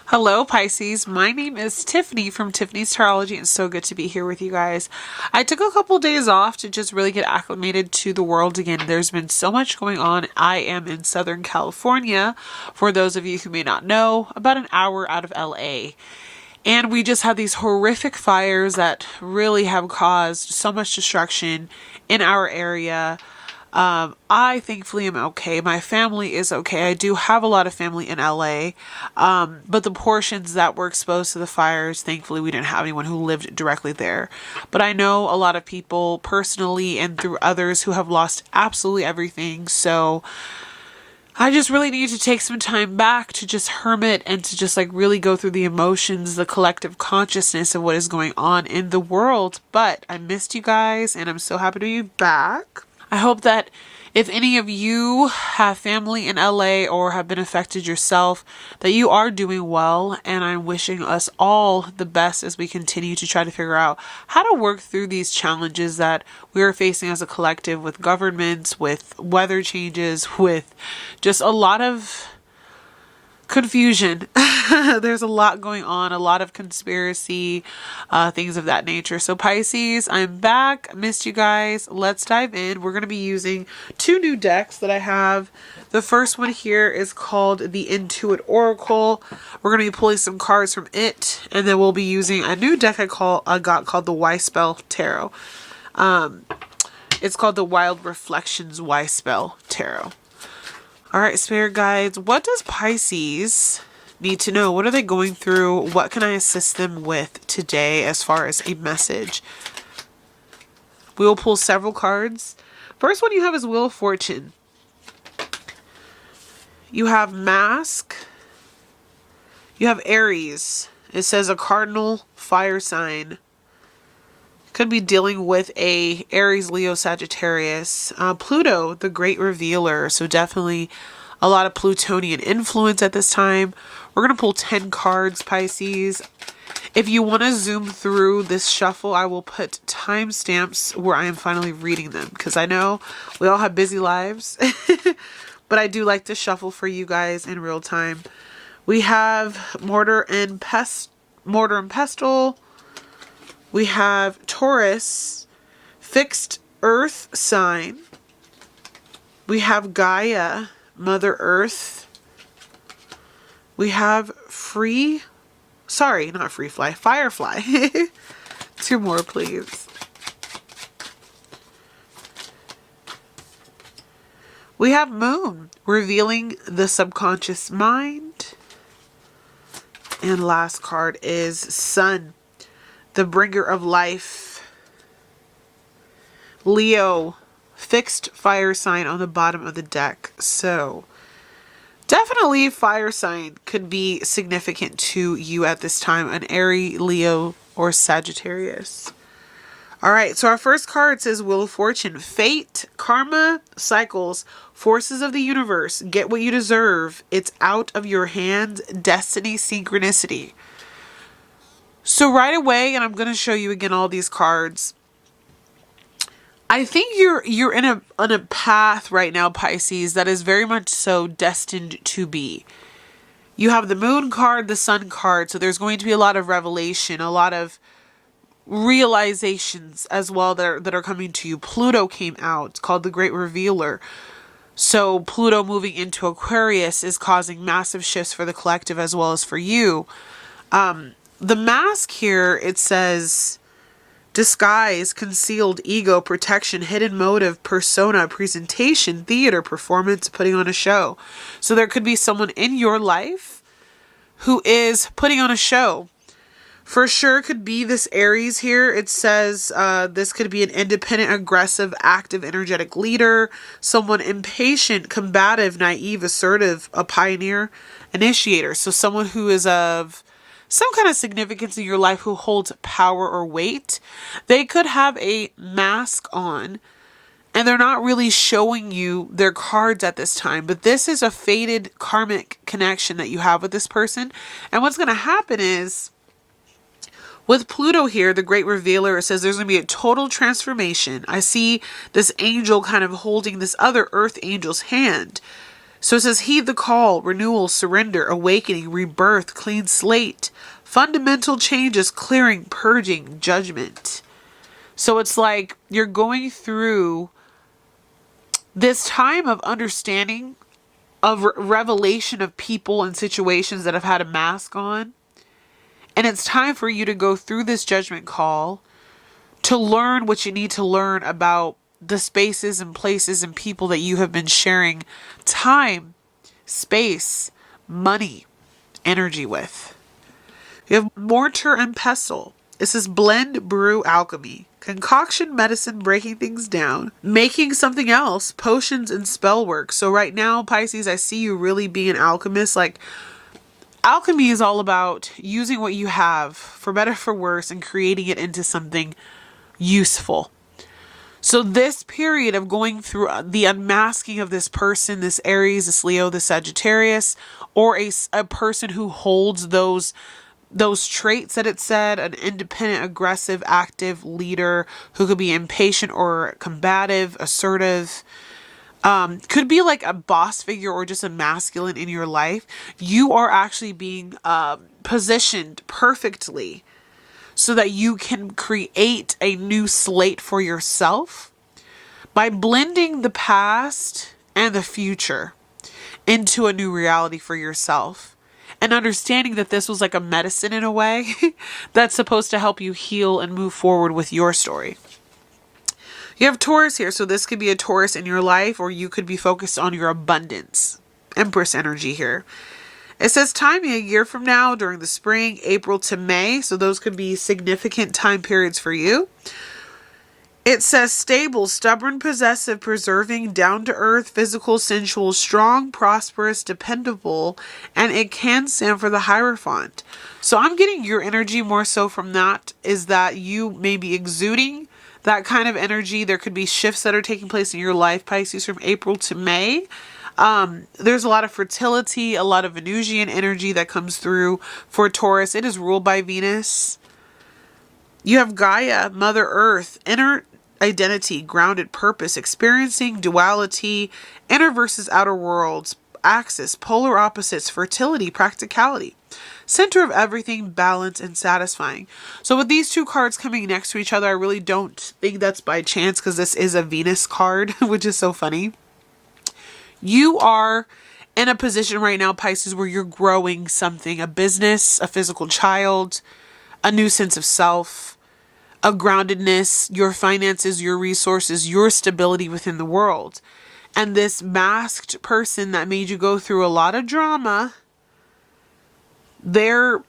Hello, Pisces. My name is Tiffany from Tiffany's Tarology, and it's so good to be here with you guys. I took a couple days off to just really get acclimated to the world again. There's been so much going on. I am in Southern California, for those of you who may not know, about an hour out of LA. And we just had these horrific fires that really have caused so much destruction in our area. I thankfully am okay. My family is okay. I do have a lot of family in LA. But the portions that were exposed to the fires, thankfully we didn't have anyone who lived directly there. But I know a lot of people personally and through others who have lost absolutely everything. So I just really need to take some time back to just hermit and to just really go through the emotions, the collective consciousness of what is going on in the world. But I missed you guys and I'm so happy to be back. I hope that if any of you have family in LA or have been affected yourself, that you are doing well, and I'm wishing us all the best as we continue to try to figure out how to work through these challenges that we are facing as a collective with governments, with weather changes, with just a lot of confusion. There's a lot going on, a lot of conspiracy, things of that nature. So Pisces, I'm back. Missed you guys. Let's dive in. We're going to be using two new decks that I have. The first one here is called the Intuit Oracle. We're going to be pulling some cards from it, and then we'll be using a new deck I got called the Y Spell Tarot. It's called the Wild Reflections Y Spell Tarot. All right, spirit guides, what does Pisces need to know? What are they going through? What can I assist them with today as far as a message? We will pull several cards. First one you have is Wheel of Fortune. You have Mask. You have Aries. It says a cardinal fire sign. Could be dealing with a Aries, Leo, Sagittarius. Pluto, the great revealer. So definitely a lot of Plutonian influence at this time. We're going to pull 10 cards, Pisces. If you want to zoom through this shuffle, I will put timestamps where I am finally reading them, because I know we all have busy lives. But I do like to shuffle for you guys in real time. We have Mortar and Pestle. We have Taurus, fixed earth sign. We have Gaia, Mother Earth. We have Firefly. Two more, please. We have Moon, revealing the subconscious mind. And last card is Sun, the bringer of life. Leo, fixed fire sign on the bottom of the deck. So definitely fire sign could be significant to you at this time. An Aries, Leo, or Sagittarius. All right, so our first card says Wheel of Fortune. Fate, karma, cycles, forces of the universe. Get what you deserve. It's out of your hands. Destiny, synchronicity. So right away, and I'm going to show you again all these cards. I think you're in a path right now, Pisces, that is very much so destined to be. You have the Moon card, the Sun card, so there's going to be a lot of revelation, a lot of realizations as well that are coming to you. Pluto came out. It's called the Great Revealer. So Pluto moving into Aquarius is causing massive shifts for the collective as well as for you. The Mask here, it says disguise, concealed, ego, protection, hidden motive, persona, presentation, theater, performance, putting on a show. So there could be someone in your life who is putting on a show. For sure could be this Aries here. It says this could be an independent, aggressive, active, energetic leader, someone impatient, combative, naive, assertive, a pioneer, initiator. So someone who is of some kind of significance in your life, who holds power or weight. They could have a mask on and they're not really showing you their cards at this time, but this is a fated karmic connection that you have with this person. And what's going to happen is, with Pluto here, the Great Revealer, it says there's going to be a total transformation. I see this angel kind of holding this other earth angel's hand. So it says, heed the call, renewal, surrender, awakening, rebirth, clean slate, fundamental changes, clearing, purging, judgment. So it's like you're going through this time of understanding, of revelation of people and situations that have had a mask on. And it's time for you to go through this judgment call to learn what you need to learn about the spaces and places and people that you have been sharing time, space, money, energy with. You have mortar and pestle. It says blend, brew, alchemy. Concoction, medicine, breaking things down. Making something else, potions and spell work. So right now, Pisces, I see you really being an alchemist. Like, alchemy is all about using what you have, for better, for worse, and creating it into something useful. So this period of going through the unmasking of this person, this Aries, this Leo, this Sagittarius, or a person who holds those traits that it said, an independent, aggressive, active leader who could be impatient or combative, assertive, could be like a boss figure or just a masculine in your life. You are actually being positioned perfectly so that you can create a new slate for yourself by blending the past and the future into a new reality for yourself. And understanding that this was like a medicine in a way that's supposed to help you heal and move forward with your story. You have Taurus here, so this could be a Taurus in your life, or you could be focused on your abundance. Empress energy here. It says timing a year from now during the spring, April to May. So those could be significant time periods for you. It says stable, stubborn, possessive, preserving, down to earth, physical, sensual, strong, prosperous, dependable, and it can stand for the Hierophant. So I'm getting your energy more so from that, is that you may be exuding that kind of energy. There could be shifts that are taking place in your life, Pisces, from April to May. There's a lot of fertility, a lot of Venusian energy that comes through for Taurus. It is ruled by Venus. You have Gaia, Mother Earth, inner identity, grounded purpose, experiencing duality, inner versus outer worlds, axis, polar opposites, fertility, practicality, center of everything, balance, and satisfying. So with these two cards coming next to each other, I really don't think that's by chance, because this is a Venus card, which is so funny. You are in a position right now, Pisces, where you're growing something, a business, a physical child, a new sense of self, a groundedness, your finances, your resources, your stability within the world. And this masked person that made you go through a lot of drama, they're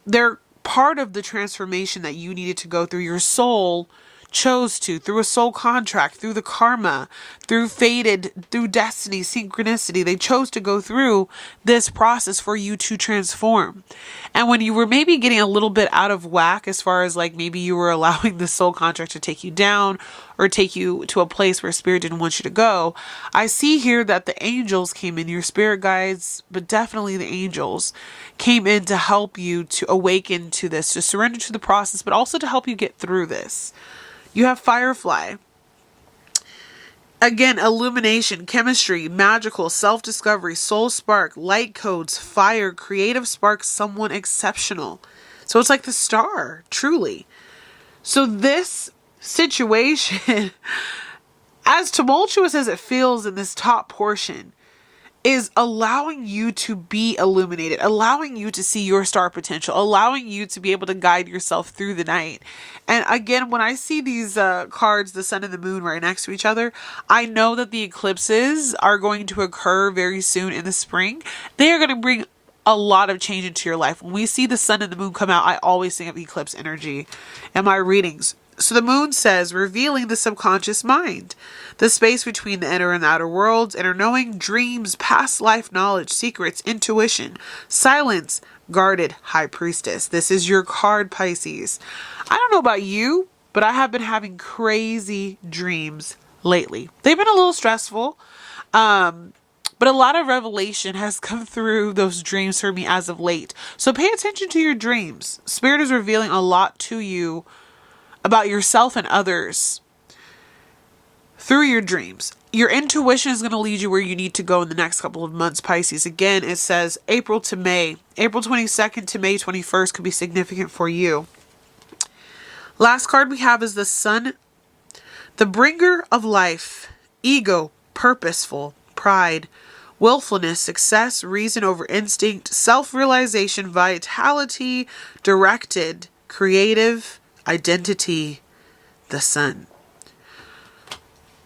part of the transformation that you needed to go through. Your soul chose to, through a soul contract, through the karma, through fated, through destiny, synchronicity. They chose to go through this process for you to transform. And when you were maybe getting a little bit out of whack, as far as like maybe you were allowing the soul contract to take you down or take you to a place where spirit didn't want you to go, I see here that the angels came in, your spirit guides, but definitely the angels came in to help you to awaken to this, to surrender to the process, but also to help you get through this. You have Firefly. Again, illumination, chemistry, magical, self-discovery, soul spark, light codes, fire, creative spark, someone exceptional. So it's like the star, truly. So this situation, as tumultuous as it feels in this top portion, is allowing you to be illuminated, allowing you to see your star potential, allowing you to be able to guide yourself through the night. And again, when I see these cards, the sun and the moon right next to each other, I know that the eclipses are going to occur very soon in the spring. They are going to bring a lot of change into your life. When we see the sun and the moon come out, I always think of eclipse energy in my readings. So the moon says, revealing the subconscious mind, the space between the inner and the outer worlds, inner knowing, dreams, past life knowledge, secrets, intuition, silence, guarded, high priestess. This is your card, Pisces. I don't know about you, but I have been having crazy dreams lately. They've been a little stressful, but a lot of revelation has come through those dreams for me as of late. So pay attention to your dreams. Spirit is revealing a lot to you about yourself and others through your dreams. Your intuition is going to lead you where you need to go in the next couple of months, Pisces. Again, it says April to May. April 22nd to May 21st could be significant for you. Last card we have is the Sun, the bringer of life, ego, purposeful, pride, willfulness, success, reason over instinct, self-realization, vitality, directed, creative, identity, the Sun.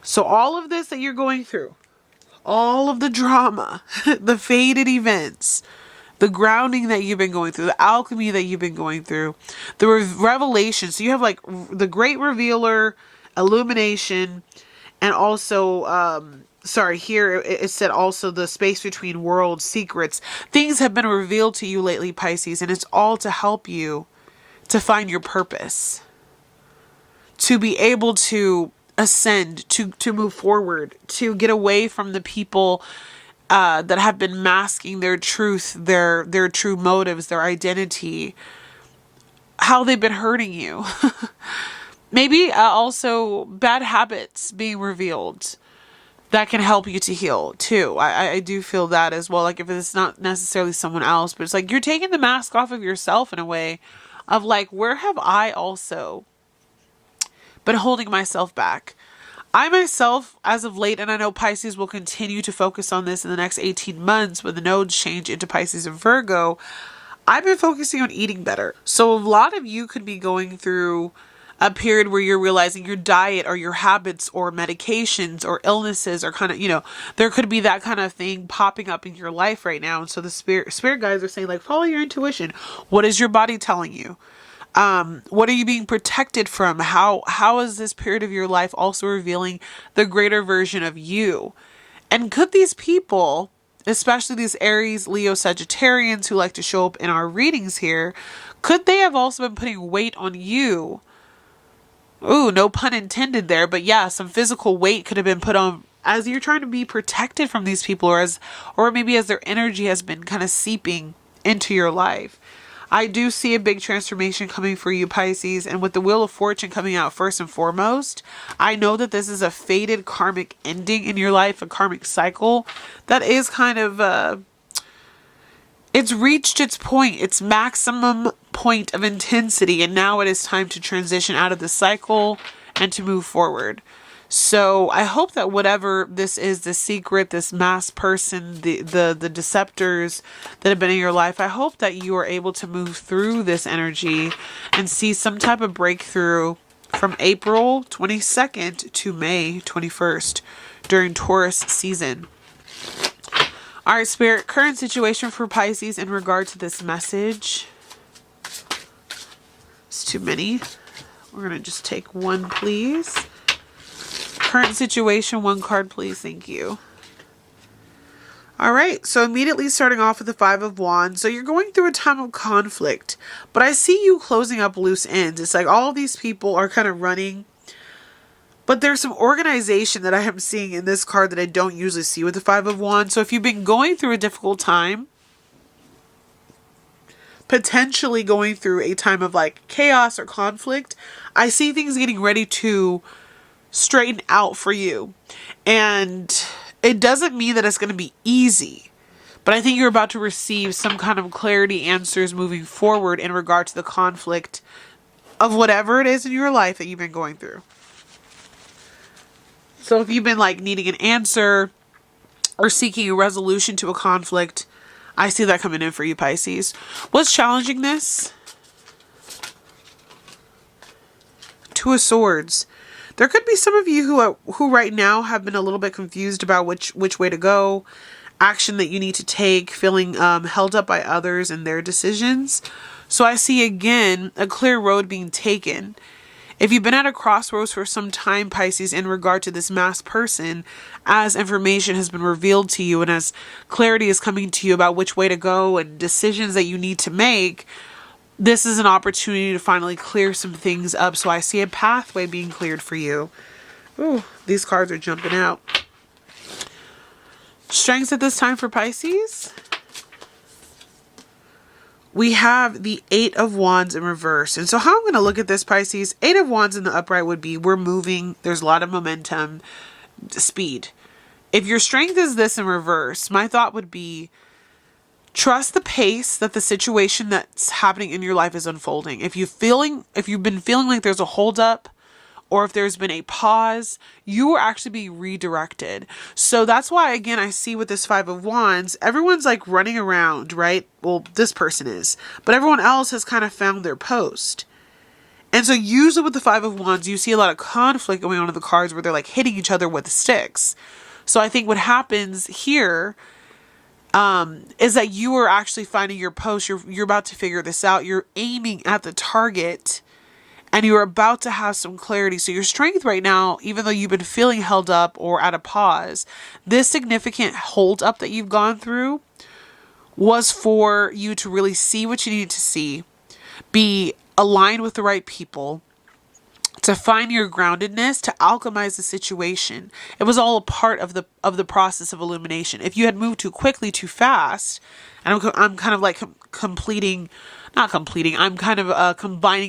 So all of this that you're going through, all of the drama, the faded events, the grounding that you've been going through, the alchemy that you've been going through, the revelation. So you have like the great revealer, illumination, and also, here it said also the space between worlds, secrets. Things have been revealed to you lately, Pisces, and it's all to help you to find your purpose, to be able to ascend, to move forward, to get away from the people that have been masking their truth, their true motives, their identity, how they've been hurting you. Maybe also bad habits being revealed that can help you to heal too. I do feel that as well. Like if it's not necessarily someone else, but it's like you're taking the mask off of yourself in a way of like, where have I also been holding myself back? I myself, as of late, and I know Pisces will continue to focus on this in the next 18 months when the nodes change into Pisces and Virgo, I've been focusing on eating better. So a lot of you could be going through a period where you're realizing your diet or your habits or medications or illnesses are kind of, there could be that kind of thing popping up in your life right now. And so the spirit guides are saying like, follow your intuition. What is your body telling you? What are you being protected from? How is this period of your life also revealing the greater version of you? And could these people, especially these Aries, Leo, Sagittarians who like to show up in our readings here, could they have also been putting weight on you? Ooh, no pun intended there, but yeah, some physical weight could have been put on as you're trying to be protected from these people, or maybe as their energy has been kind of seeping into your life. I do see a big transformation coming for you, Pisces, and with the Wheel of Fortune coming out first and foremost, I know that this is a fated karmic ending in your life, a karmic cycle that is kind of, it's reached its point, its maximum point of intensity, and now it is time to transition out of the cycle and to move forward. So I hope that whatever this is, the secret, this masked person, the deceptors that have been in your life, I hope that you are able to move through this energy and see some type of breakthrough from April 22nd to May 21st during Taurus season. All right, Spirit, current situation for Pisces in regard to this message. It's too many. We're going to just take one, please. Current situation, one card, please. Thank you. All right, so immediately starting off with the Five of Wands. So you're going through a time of conflict, but I see you closing up loose ends. It's like all these people are kind of running, but there's some organization that I am seeing in this card that I don't usually see with the Five of Wands. So if you've been going through a difficult time, potentially going through a time of like chaos or conflict, I see things getting ready to straighten out for you. And it doesn't mean that it's going to be easy, but I think you're about to receive some kind of clarity answers moving forward in regard to the conflict of whatever it is in your life that you've been going through. So if you've been like needing an answer or seeking a resolution to a conflict, I see that coming in for you, Pisces. What's challenging this? Two of Swords. There could be some of you who right now have been a little bit confused about which way to go, action that you need to take, feeling held up by others and their decisions. So I see again a clear road being taken. If you've been at a crossroads for some time, Pisces, in regard to this masked person, as information has been revealed to you and as clarity is coming to you about which way to go and decisions that you need to make, this is an opportunity to finally clear some things up. So I see a pathway being cleared for you. Ooh, these cards are jumping out. Strengths at this time for Pisces. we have the Eight of Wands in reverse. And so how I'm going to look at this, Pisces, Eight of Wands in the upright would be we're moving. There's a lot of momentum, speed. If your strength is this in reverse, my thought would be trust the pace that the situation that's happening in your life is unfolding. If you've been feeling like there's a holdup, or if there's been a pause, you are actually being redirected. So that's why, again, I see with this Five of Wands, everyone's like running around, right? Well, this person is, but everyone else has kind of found their post. And so usually with the Five of Wands, you see a lot of conflict going on in the cards where they're like hitting each other with sticks. So I think what happens here is that you are actually finding your post. You're about to figure this out. You're aiming at the target and you're about to have some clarity. So your strength right now, even though you've been feeling held up or at a pause, this significant hold up that you've gone through was for you to really see what you needed to see, be aligned with the right people, to find your groundedness, to alchemize the situation. It was all a part of the process of illumination. If you had moved too quickly, too fast, and I'm kind of like combining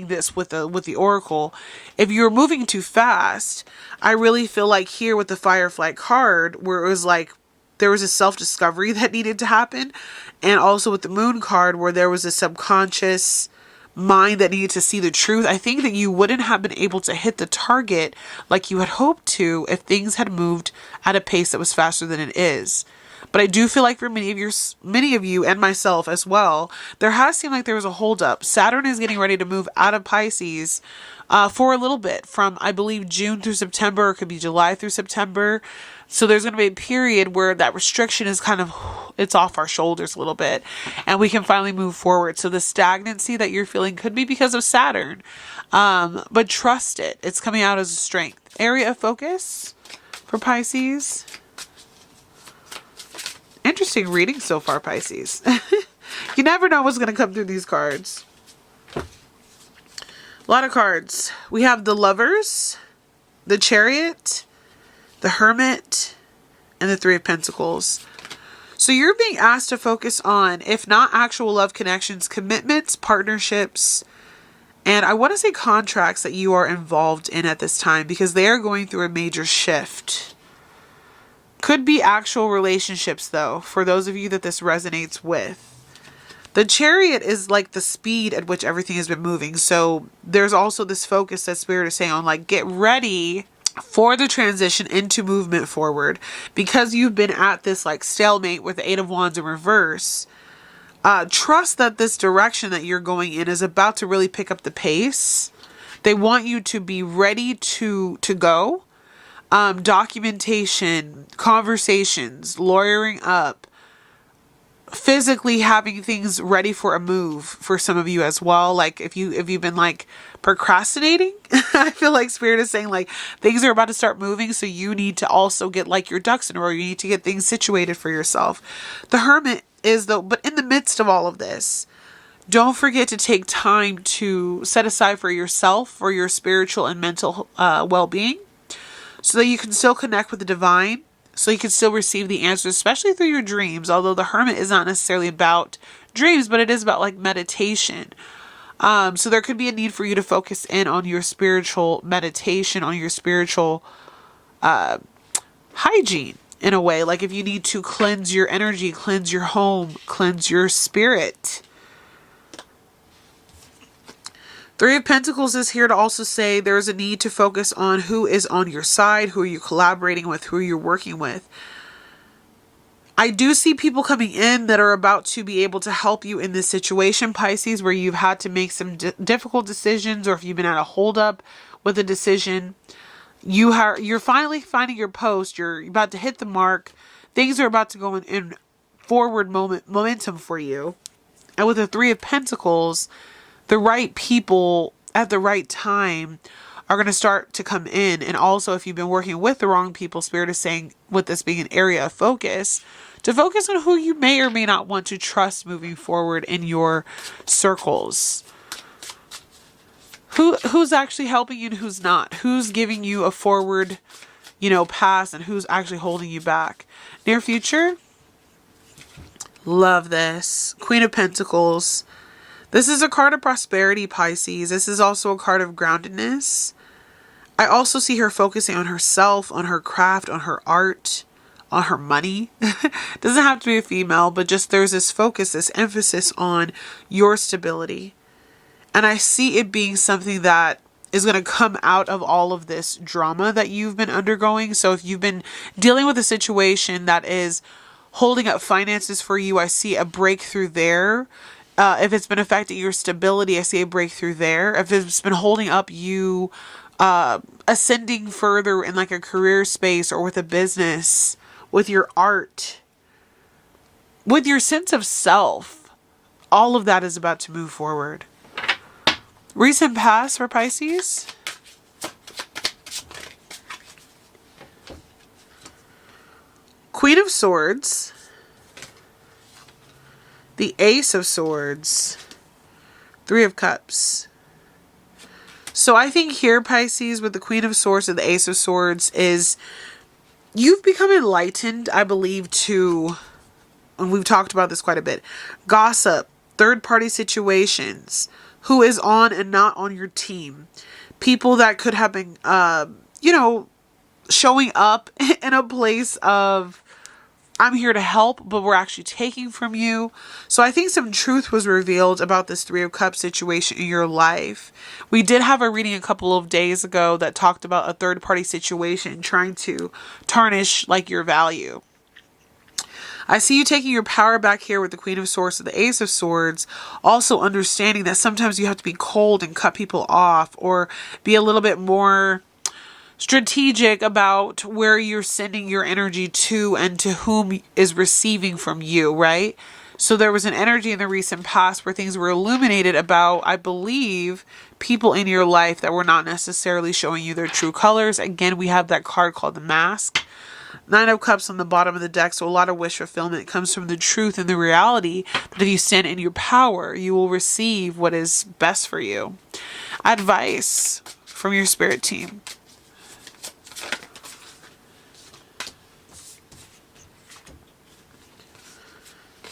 this with the oracle. If you're moving too fast, I really feel like here with the Firefly card, where it was like there was a self-discovery that needed to happen, and also with the Moon card, where there was a subconscious mind that needed to see the truth. I think that you wouldn't have been able to hit the target like you had hoped to if things had moved at a pace that was faster than it is. But I do feel like for many of you and myself as well, there has seemed like there was a holdup. Saturn is getting ready to move out of Pisces for a little bit, from I believe June through September, or it could be July through September. So there's going to be a period where that restriction is it's off our shoulders a little bit, and we can finally move forward. So the stagnancy that you're feeling could be because of Saturn, but trust it. It's coming out as a strength. Area of focus for Pisces. Interesting reading so far, Pisces. You never know what's going to come through these cards. A lot of cards. We have the Lovers, the Chariot, the Hermit, and the Three of Pentacles. So you're being asked to focus on, if not actual love connections, commitments, partnerships, and I want to say contracts that you are involved in at this time, because they are going through a major shift. Could be actual relationships, though, for those of you that this resonates with. The Chariot is like the speed at which everything has been moving. So there's also this focus that Spirit is saying on, like, get ready for the transition into movement forward, because you've been at this like stalemate with the Eight of Wands in reverse. Trust that this direction that you're going in is about to really pick up the pace. They want you to be ready to go. Documentation, conversations, lawyering up, physically having things ready for a move for some of you as well. Like if you've been like procrastinating, I feel like Spirit is saying like things are about to start moving, so you need to also get like your ducks in a row. You need to get things situated for yourself. The Hermit is though, but in the midst of all of this, don't forget to take time to set aside for yourself, for your spiritual and mental well-being, so that you can still connect with the divine, so you can still receive the answers, especially through your dreams. Although the Hermit is not necessarily about dreams, but it is about like meditation. So there could be a need for you to focus in on your spiritual meditation, on your spiritual hygiene in a way. Like if you need to cleanse your energy, cleanse your home, cleanse your spirit. Three of Pentacles is here to also say there's a need to focus on who is on your side, who are you collaborating with, who you're working with. I do see people coming in that are about to be able to help you in this situation, Pisces, where you've had to make some difficult decisions, or if you've been at a holdup with a decision. You're finally finding your post. You're about to hit the mark. Things are about to go in forward momentum for you. And with the Three of Pentacles, the right people at the right time are going to start to come in. And also, if you've been working with the wrong people, Spirit is saying, with this being an area of focus, to focus on who you may or may not want to trust moving forward in your circles. Who's actually helping you and who's not? Who's giving you a forward, pass, and who's actually holding you back? Near future? Love this. Queen of Pentacles. This is a card of prosperity, Pisces. This is also a card of groundedness. I also see her focusing on herself, on her craft, on her art, on her money. Doesn't have to be a female, but just there's this focus, this emphasis on your stability. And I see it being something that is going to come out of all of this drama that you've been undergoing. So if you've been dealing with a situation that is holding up finances for you, I see a breakthrough there. If it's been affecting your stability, I see a breakthrough there. If it's been holding up you ascending further in like a career space or with a business, with your art, with your sense of self, all of that is about to move forward. Recent past for Pisces. Queen of Swords. The Ace of Swords. Three of Cups. So I think here, Pisces, with the Queen of Swords and the Ace of Swords is you've become enlightened, I believe, to, and we've talked about this quite a bit, gossip, third-party situations, who is on and not on your team. People that could have been, showing up in a place of, I'm here to help, but we're actually taking from you. So I think some truth was revealed about this Three of Cups situation in your life. We did have a reading a couple of days ago that talked about a third party situation trying to tarnish like your value. I see you taking your power back here with the Queen of Swords and the Ace of Swords. Also understanding that sometimes you have to be cold and cut people off or be a little bit more strategic about where you're sending your energy to and to whom is receiving from you, right? So there was an energy in the recent past where things were illuminated about, I believe, people in your life that were not necessarily showing you their true colors. Again, we have that card called the Mask. Nine of Cups on the bottom of the deck, so a lot of wish fulfillment comes from the truth and the reality that if you stand in your power, you will receive what is best for you. Advice from your spirit team.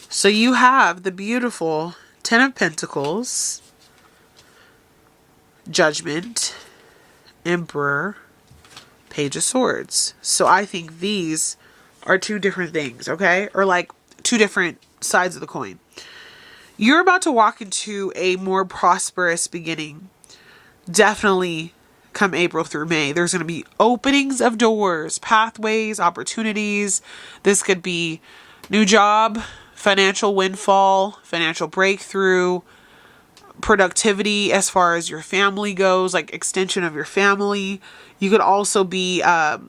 So you have the beautiful Ten of Pentacles, Judgment, Emperor, Page of Swords. So I think these are two different things, okay? Or like two different sides of the coin. You're about to walk into a more prosperous beginning. Definitely come April through May. There's going to be openings of doors, pathways, opportunities. This could be new job, financial windfall, financial breakthrough, productivity as far as your family goes, like extension of your family. You could also be, a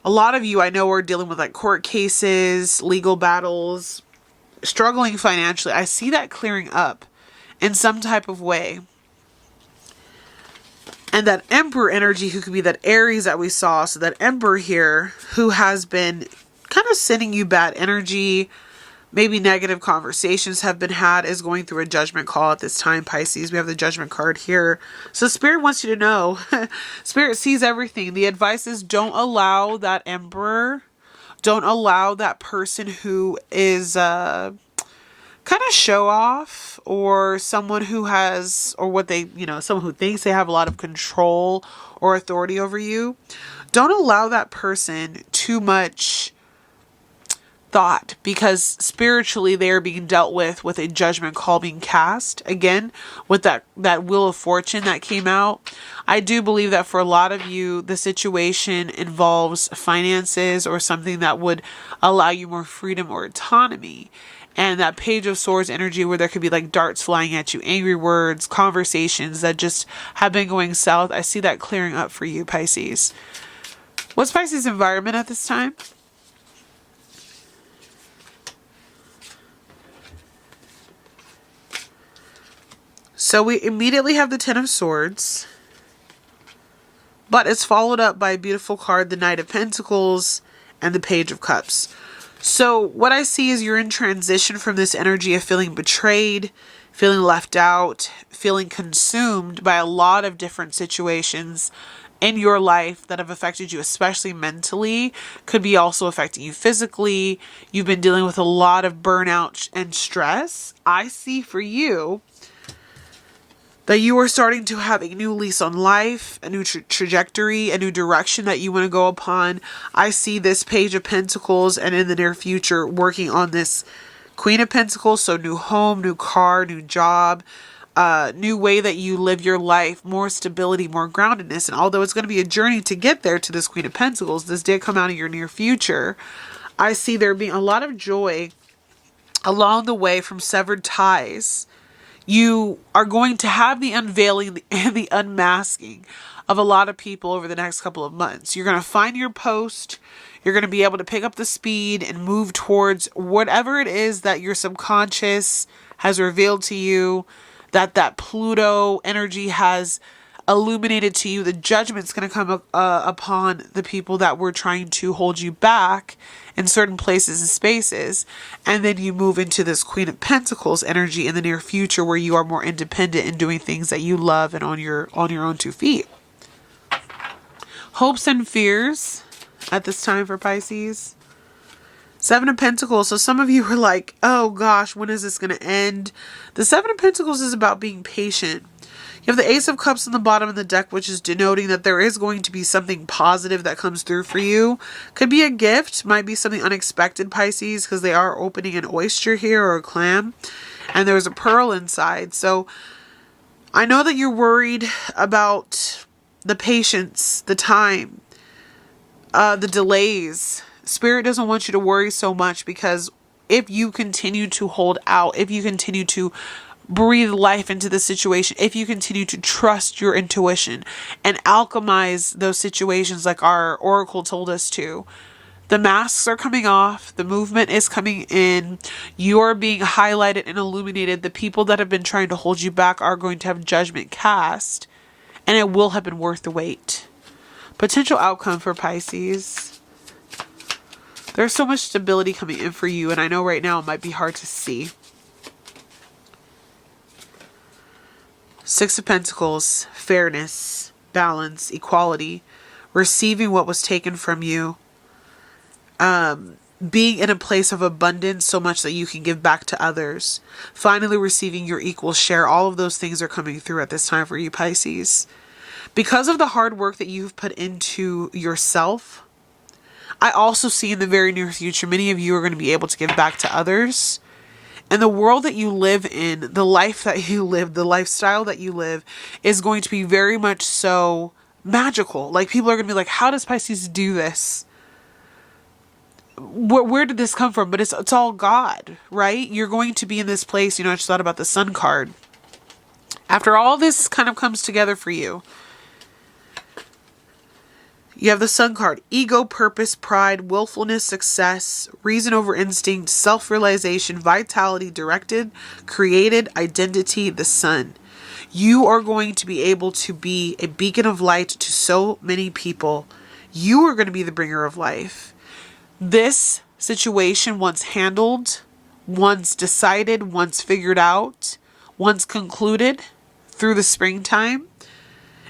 lot of you I know are dealing with like court cases, legal battles, struggling financially. I see that clearing up in some type of way. And that Emperor energy, who could be that Aries that we saw. So that Emperor here, who has been kind of sending you bad energy, maybe negative conversations have been had, is going through a judgment call at this time, Pisces. We have the Judgment card here. So Spirit wants you to know, Spirit sees everything. The advice is don't allow that Emperor, don't allow that person who is kind of show off, or someone who has, or what they, someone who thinks they have a lot of control or authority over you. Don't allow that person too much thought, because spiritually they are being dealt with a judgment call being cast. Again, with that Wheel of Fortune that came out, I do believe that for a lot of you, the situation involves finances or something that would allow you more freedom or autonomy. And that Page of Swords energy, where there could be like darts flying at you, angry words, conversations that just have been going south. I see that clearing up for you, Pisces. What's Pisces' environment at this time? So we immediately have the Ten of Swords, but it's followed up by a beautiful card, the Knight of Pentacles and the Page of Cups. So what I see is you're in transition from this energy of feeling betrayed, feeling left out, feeling consumed by a lot of different situations in your life that have affected you, especially mentally. Could be also affecting you physically. You've been dealing with a lot of burnout and stress. I see for you that you are starting to have a new lease on life, a new trajectory, a new direction that you want to go upon. I see this Page of Pentacles, and in the near future working on this Queen of Pentacles. So new home, new car, new job, new way that you live your life, more stability, more groundedness. And although it's going to be a journey to get there to this Queen of Pentacles, this did come out of your near future. I see there being a lot of joy along the way from severed ties. You are going to have the unveiling and the unmasking of a lot of people over the next couple of months. You're going to find your post. You're going to be able to pick up the speed and move towards whatever it is that your subconscious has revealed to you, that Pluto energy has illuminated to you. The judgment's going to come upon the people that were trying to hold you back in certain places and spaces. And then you move into this Queen of Pentacles energy in the near future, where you are more independent in doing things that you love and on your own 2 feet. Hopes and fears at this time for Pisces. 7 of Pentacles. So some of you are like, oh gosh, when is this going to end? The 7 of Pentacles is about being patient. You have the Ace of Cups in the bottom of the deck, which is denoting that there is going to be something positive that comes through for you. Could be a gift, might be something unexpected, Pisces, because they are opening an oyster here or a clam. And there's a pearl inside. So I know that you're worried about the patience, the time, the delays. Spirit doesn't want you to worry so much, because if you continue to hold out, if you continue to breathe life into the situation, if you continue to trust your intuition and alchemize those situations like our oracle told us to, the masks are coming off, the movement is coming in, you're being highlighted and illuminated. The people that have been trying to hold you back are going to have judgment cast, and it will have been worth the wait. Potential outcome for Pisces. There's so much stability coming in for you, and I know right now it might be hard to see. 6 of Pentacles, fairness, balance, equality, receiving what was taken from you, being in a place of abundance so much that you can give back to others, finally receiving your equal share. All of those things are coming through at this time for you, Pisces. Because of the hard work that you've put into yourself, I also see in the very near future, many of you are going to be able to give back to others. And the world that you live in, the life that you live, the lifestyle that you live is going to be very much so magical. Like, people are going to be like, how does Pisces do this? Where did this come from? But it's all God, right? You're going to be in this place. I just thought about the Sun card. After all this kind of comes together for you, you have the Sun card: ego, purpose, pride, willfulness, success, reason over instinct, self-realization, vitality, directed, created, identity, the Sun. You are going to be able to be a beacon of light to so many people. You are going to be the bringer of life. This situation, once handled, once decided, once figured out, once concluded through the springtime,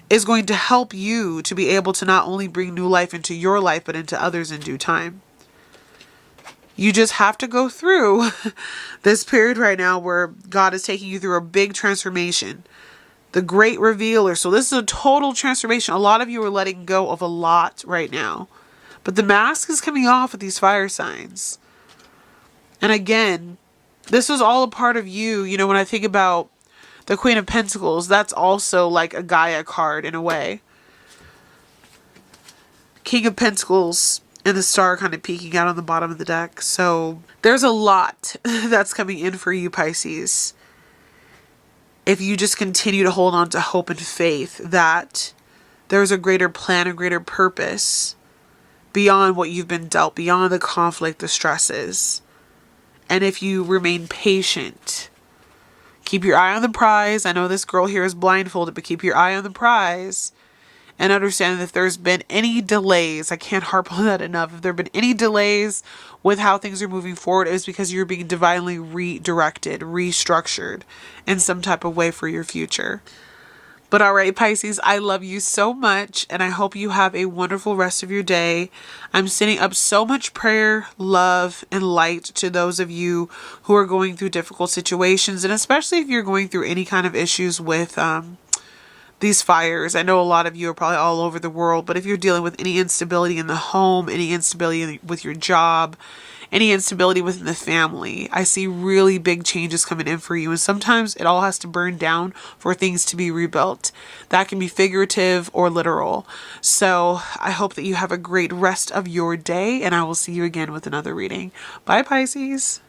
is going to help you to be able to not only bring new life into your life, but into others in due time. You just have to go through this period right now where God is taking you through a big transformation. The great revealer. So this is a total transformation. A lot of you are letting go of a lot right now. But the mask is coming off with these fire signs. And again, this was all a part of you. When I think about the Queen of Pentacles, that's also like a Gaia card in a way. King of Pentacles and the star kind of peeking out on the bottom of the deck. So there's a lot that's coming in for you, Pisces. If you just continue to hold on to hope and faith that there's a greater plan, a greater purpose beyond what you've been dealt, beyond the conflict, the stresses. And if you remain patient, keep your eye on the prize. I know this girl here is blindfolded, but keep your eye on the prize and understand that if there's been any delays, I can't harp on that enough. If there have been any delays with how things are moving forward, it was because you're being divinely redirected, restructured in some type of way for your future. But all right, Pisces, I love you so much, and I hope you have a wonderful rest of your day. I'm sending up so much prayer, love, and light to those of you who are going through difficult situations, and especially if you're going through any kind of issues with these fires. I know a lot of you are probably all over the world, but if you're dealing with any instability in the home, any instability with your job, any instability within the family, I see really big changes coming in for you. And sometimes it all has to burn down for things to be rebuilt. That can be figurative or literal. So I hope that you have a great rest of your day, and I will see you again with another reading. Bye, Pisces.